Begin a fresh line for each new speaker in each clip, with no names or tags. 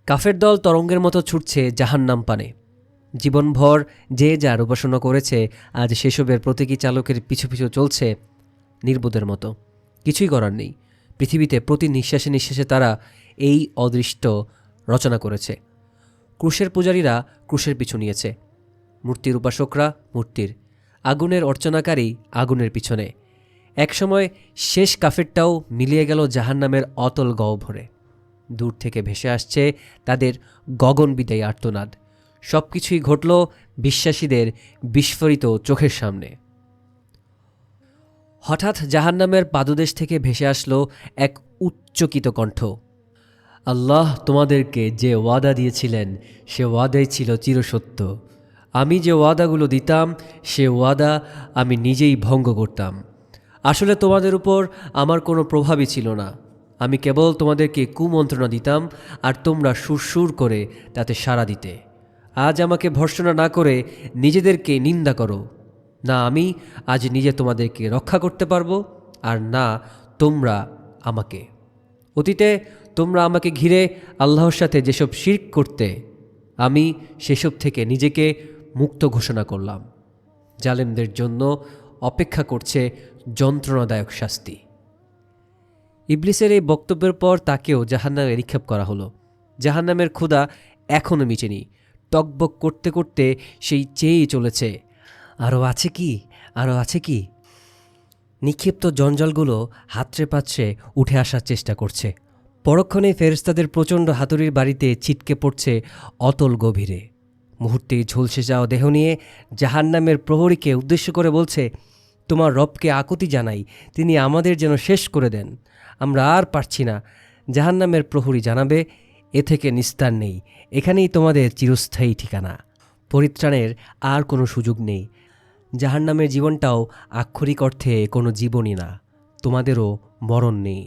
কাফের দল তরঙ্গের মতো ছুটছে জাহান্নাম পানে। জীবনভর যে যার উপাসনা করেছে, আজ সেসবের প্রতীকী চালকের পিছু পিছু চলছে নির্বোধের মতো। কিছুই করার নেই। পৃথিবীতে প্রতি নিঃশ্বাসে নিঃশ্বাসে তারা এই অদৃষ্ট রচনা করেছে। ক্রুশের পূজারীরা ক্রুশের পিছু নিয়েছে, মূর্তির উপাসকরা মূর্তির, আগুনের অর্চনাকারী আগুনের পিছনে। একসময় শেষ কাফেরটাও মিলিয়ে গেল জাহান্নামের অতল গহ্বরে। দূর থেকে ভেসে আসছে তাদের গগনবিদায়ী আর্তনাদ। সব কিছুই ঘটল বিশ্বাসীদের বিস্ফোরিত চোখের সামনে। হঠাৎ জাহান্নামের পাদদেশ থেকে ভেসে আসলো এক উচ্চকিত কণ্ঠ। আল্লাহ তোমাদেরকে যে ওয়াদা দিয়েছিলেন সে ওয়াদাই ছিল চিরসত্য। আমি যে ওয়াদাগুলো দিতাম সে ওয়াদা আমি নিজেই ভঙ্গ করতাম। আসলে তোমাদের উপর আমার কোনো প্রভাবই ছিল না। আমি কেবল তোমাদেরকে কুমন্ত্রণা দিতাম আর তোমরা সুরসুর করে তাতে সাড়া দিতে। আজ আমাকে ভর্ৎসনা না করে নিজেদেরকে নিন্দা করো। না আমি আজ নিজে তোমাদেরকে রক্ষা করতে পারবো, আর না তোমরা আমাকে। অতীতে তোমরা আমাকে ঘিরে আল্লাহর সাথে যেসব শিরক করতে, আমি সেসব থেকে নিজেকে মুক্ত ঘোষণা করলাম। জালেমদের জন্য অপেক্ষা করছে যন্ত্রণাদায়ক শাস্তি। ইবলিসের এই বক্তব্যের পর তাকেও জাহান্নামে নিক্ষেপ করা হলো। জাহান্নামের ক্ষুধা এখনও মিটেনি। টকবক করতে করতে সেই চেয়েই চলেছে, আরও আছে কি, আরও আছে কি। নিক্ষিপ্ত জঞ্জালগুলো হাতড়ে পাত্রে উঠে আসার চেষ্টা করছে। পরক্ষণেই ফেরেশতাদের প্রচণ্ড হাতুড়ির বাড়িতে ছিটকে পড়ছে অতল গভীরে। মুহূর্তেই ঝলসে যাওয়া দেহ নিয়ে জাহান্নামের প্রহরীকে উদ্দেশ্য করে বলছে, তোমার রবকে আকুতি জানাই, তিনি আমাদের যেন শেষ করে দেন, আমরা আর পারছি না। জাহান্নামের প্রহরী জানাবে, এ থেকে নিস্তার নেই, এখানেই তোমাদের চিরস্থায়ী ঠিকানা। পরিত্রাণের আর কোনো সুযোগ নেই। জাহান্নামের জীবনটাও আক্ষরিক অর্থে কোনো জীবনই না, তোমাদেরও মরণ নেই।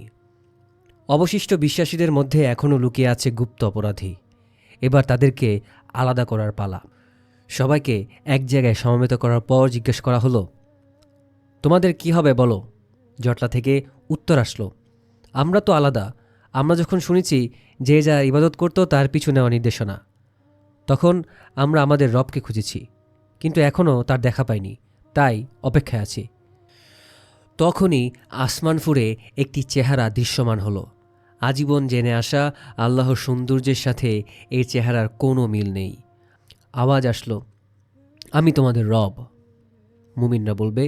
অবশিষ্ট বিশ্বাসীদের মধ্যে এখনও লুকিয়ে আছে গুপ্ত অপরাধী। এবার তাদেরকে আলাদা করার পালা। সবাইকে এক জায়গায় সমবেত করার পর জিজ্ঞেস করা হলো, তোমাদের কি হবে বলো? জটলা থেকে উত্তর আসলো, আমরা তো আলাদা। আমরা যখন শুনেছি যে যা ইবাদত করত তার পিছু নেওয়া নির্দেশনা, তখন আমরা আমাদের রবকে খুঁজেছি, কিন্তু এখনও তার দেখা পাইনি, তাই অপেক্ষায় আছি। তখনই আসমান ফুঁড়ে একটি চেহারা দৃশ্যমান হলো। আজীবন জেনে আসা আল্লাহর সৌন্দর্যের সাথে এই চেহারার কোনো মিল নেই। আওয়াজ আসলো, আমি তোমাদের রব। মুমিনরা বলবে,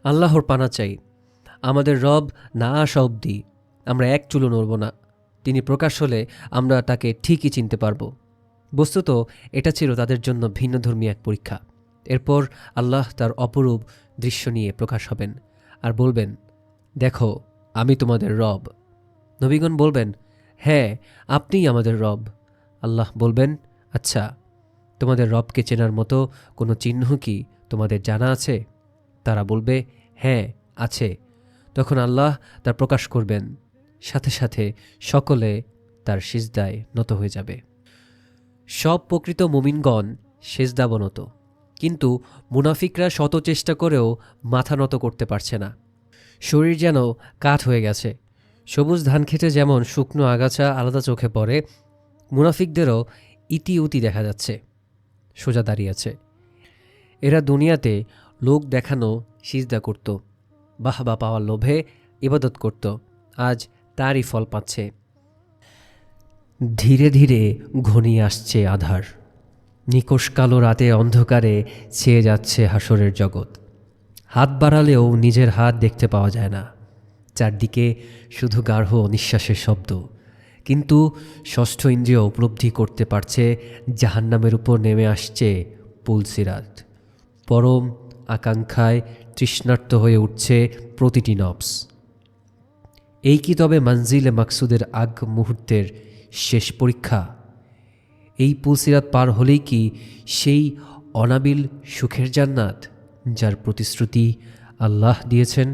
আল্লাহর পানা চাই, আমাদের রব না আসা অবধি আমরা এক চুলো নড়ব না। তিনি প্রকাশ হলে আমরা তাকে ঠিকই চিনতে পারব। বস্তুত এটা ছিল তাদের জন্য ভিন্নধর্মী এক পরীক্ষা। এরপর আল্লাহ তার অপরূপ দৃশ্য নিয়ে প্রকাশ হবেন আর বলবেন, দেখো আমি তোমাদের রব। নবীগণ বলবেন, হ্যাঁ আপনিই আমাদের রব। আল্লাহ বলবেন, আচ্ছা তোমাদের রবকে চেনার মতো কোনো চিহ্ন কি তোমাদের জানা আছে? তারা বলবে, হ্যাঁ আছে। তখন আল্লাহ তার প্রকাশ করবেন, সাথে সাথে সকলে তার সিজদায় নত হয়ে যাবে। সব প্রকৃত মুমিনগণ সেজদাবনত, কিন্তু মুনাফিকরা শত চেষ্টা করেও মাথা নত করতে পারছে না। শরীর যেন কাঠ হয়ে গেছে। সবুজ ধান খেতে যেমন শুকনো আগাছা আলাদা চোখে পড়ে, মুনাফিকদেরও ইতি উতি দেখা যাচ্ছে, সোজা দাঁড়িয়েছে। এরা দুনিয়াতে লোক দেখানো সিজদা করত, বাহবা পাওয়ার লোভে ইবাদত করত, আজ তারই ফল পাচ্ছে। ধীরে ধীরে ঘনিয়ে আসছে আধার। নিকষ কালো রাতে অন্ধকারে ছেয়ে যাচ্ছে হাসরের জগৎ। হাত বাড়ালেও নিজের হাত দেখতে পাওয়া যায় না। চারদিকে শুধু গাঢ় নিঃশ্বাসের শব্দ। কিন্তু ষষ্ঠ ইন্দ্রিয় উপলব্ধি করতে পারছে জাহান্নামের উপর নেমে আসছে পুলসিরাত। পরম আকাঙ্ক্ষায় তৃষ্ণার্ত হয়ে উঠছে প্রতিটি নফস। এই কি তবে মঞ্জিলে মাকসুদের আগ মুহূর্তের শেষ পরীক্ষা? এই পুলসিরাত পার হলেই কি সেই অনাবিল সুখের জান্নাত যার প্রতিশ্রুতি আল্লাহ দিয়েছেন?